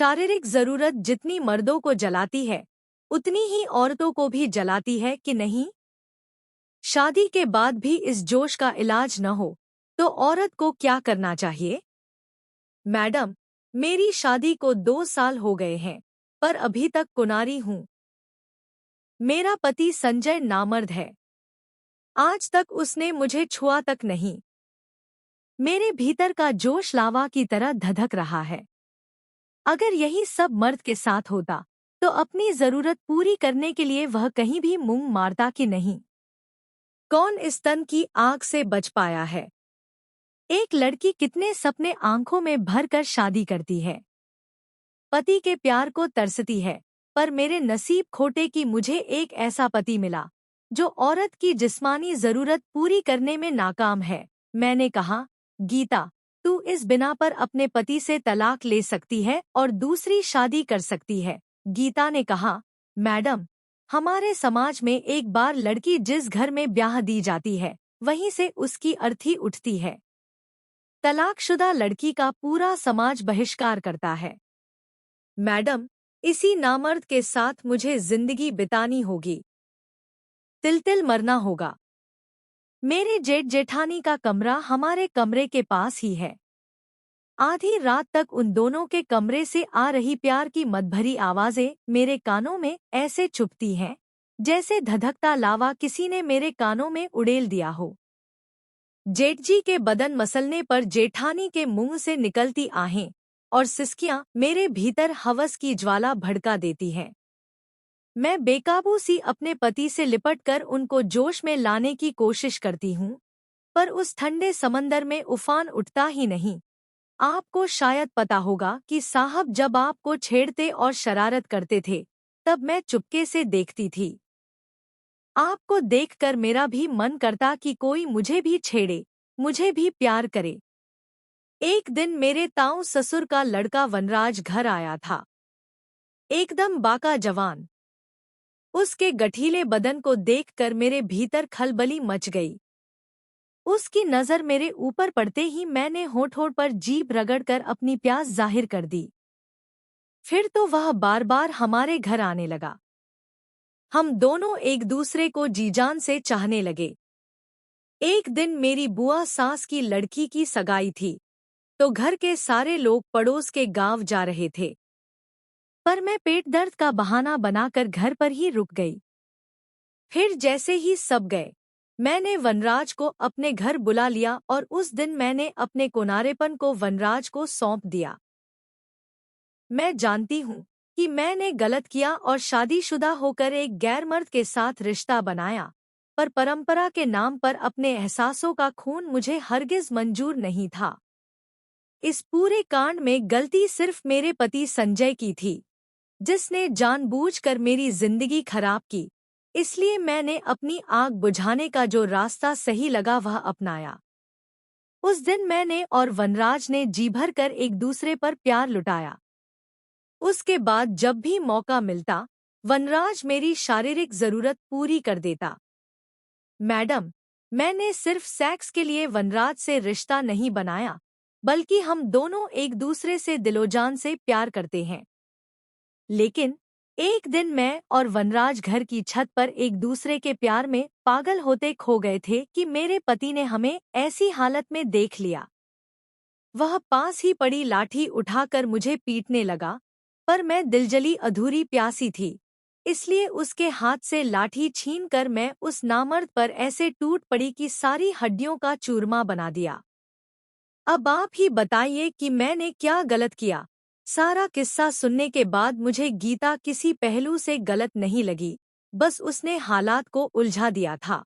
शारीरिक जरूरत जितनी मर्दों को जलाती है उतनी ही औरतों को भी जलाती है कि नहीं? शादी के बाद भी इस जोश का इलाज न हो तो औरत को क्या करना चाहिए? मैडम, मेरी शादी को 2 साल हो गए हैं पर अभी तक कुंवारी हूँ। मेरा पति संजय नामर्द है। आज तक उसने मुझे छुआ तक नहीं। मेरे भीतर का जोश लावा की तरह धधक रहा है। अगर यही सब मर्द के साथ होता तो अपनी जरूरत पूरी करने के लिए वह कहीं भी मुंह मारता कि नहीं? कौन इस तन की आग से बच पाया है? एक लड़की कितने सपने आंखों में भर कर शादी करती है, पति के प्यार को तरसती है, पर मेरे नसीब खोटे कि मुझे एक ऐसा पति मिला जो औरत की जिस्मानी जरूरत पूरी करने में नाकाम है। मैंने कहा, गीता, तू इस बिना पर अपने पति से तलाक ले सकती है और दूसरी शादी कर सकती है। गीता ने कहा, मैडम, हमारे समाज में एक बार लड़की जिस घर में ब्याह दी जाती है वहीं से उसकी अर्थी उठती है। तलाकशुदा लड़की का पूरा समाज बहिष्कार करता है। मैडम, इसी नामर्द के साथ मुझे जिंदगी बितानी होगी, तिल तिल मरना होगा। मेरे जेठ जेठानी का कमरा हमारे कमरे के पास ही है। आधी रात तक उन दोनों के कमरे से आ रही प्यार की मदभरी आवाजें मेरे कानों में ऐसे चुभती हैं जैसे धधकता लावा किसी ने मेरे कानों में उड़ेल दिया हो। जेठजी के बदन मसलने पर जेठानी के मुंह से निकलती आहें और सिसकियां मेरे भीतर हवस की ज्वाला भड़का देती हैं। मैं बेकाबू सी अपने पति से लिपटकर उनको जोश में लाने की कोशिश करती हूँ, पर उस ठंडे समंदर में उफान उठता ही नहीं। आपको शायद पता होगा कि साहब जब आपको छेड़ते और शरारत करते थे तब मैं चुपके से देखती थी। आपको देखकर मेरा भी मन करता कि कोई मुझे भी छेड़े, मुझे भी प्यार करे। एक दिन मेरे ताऊ ससुर का लड़का वनराज घर आया था, एकदम बाका जवान। उसके गठीले बदन को देखकर मेरे भीतर खलबली मच गई। उसकी नज़र मेरे ऊपर पड़ते ही मैंने होंठ पर जीभ रगड़कर अपनी प्यास जाहिर कर दी। फिर तो वह बार बार हमारे घर आने लगा। हम दोनों एक दूसरे को जी-जान से चाहने लगे। एक दिन मेरी बुआ सास की लड़की की सगाई थी, तो घर के सारे लोग पड़ोस के गांव जा रहे थे, पर मैं पेट दर्द का बहाना बनाकर घर पर ही रुक गई। फिर जैसे ही सब गए, मैंने वनराज को अपने घर बुला लिया और उस दिन मैंने अपने कोनारेपन को वनराज को सौंप दिया। मैं जानती हूँ कि मैंने गलत किया और शादीशुदा होकर एक गैर मर्द के साथ रिश्ता बनाया, पर परंपरा के नाम पर अपने एहसासों का खून मुझे हरगिज मंजूर नहीं था। इस पूरे कांड में गलती सिर्फ मेरे पति संजय की थी, जिसने जानबूझकर मेरी जिंदगी खराब की। इसलिए मैंने अपनी आग बुझाने का जो रास्ता सही लगा वह अपनाया। उस दिन मैंने और वनराज ने जी भर कर एक दूसरे पर प्यार लुटाया। उसके बाद जब भी मौका मिलता, वनराज मेरी शारीरिक जरूरत पूरी कर देता। मैडम, मैंने सिर्फ सेक्स के लिए वनराज से रिश्ता नहीं बनाया, बल्कि हम दोनों एक दूसरे से दिलोजान से प्यार करते हैं। लेकिन एक दिन मैं और वनराज घर की छत पर एक दूसरे के प्यार में पागल होते खो गए थे कि मेरे पति ने हमें ऐसी हालत में देख लिया। वह पास ही पड़ी लाठी उठाकर मुझे पीटने लगा, पर मैं दिलजली अधूरी प्यासी थी, इसलिए उसके हाथ से लाठी छीनकर मैं उस नामर्द पर ऐसे टूट पड़ी कि सारी हड्डियों का चूरमा बना दिया। अब आप ही बताइए कि मैंने क्या गलत किया। सारा किस्सा सुनने के बाद मुझे गीता किसी पहलू से गलत नहीं लगी, बस उसने हालात को उलझा दिया था।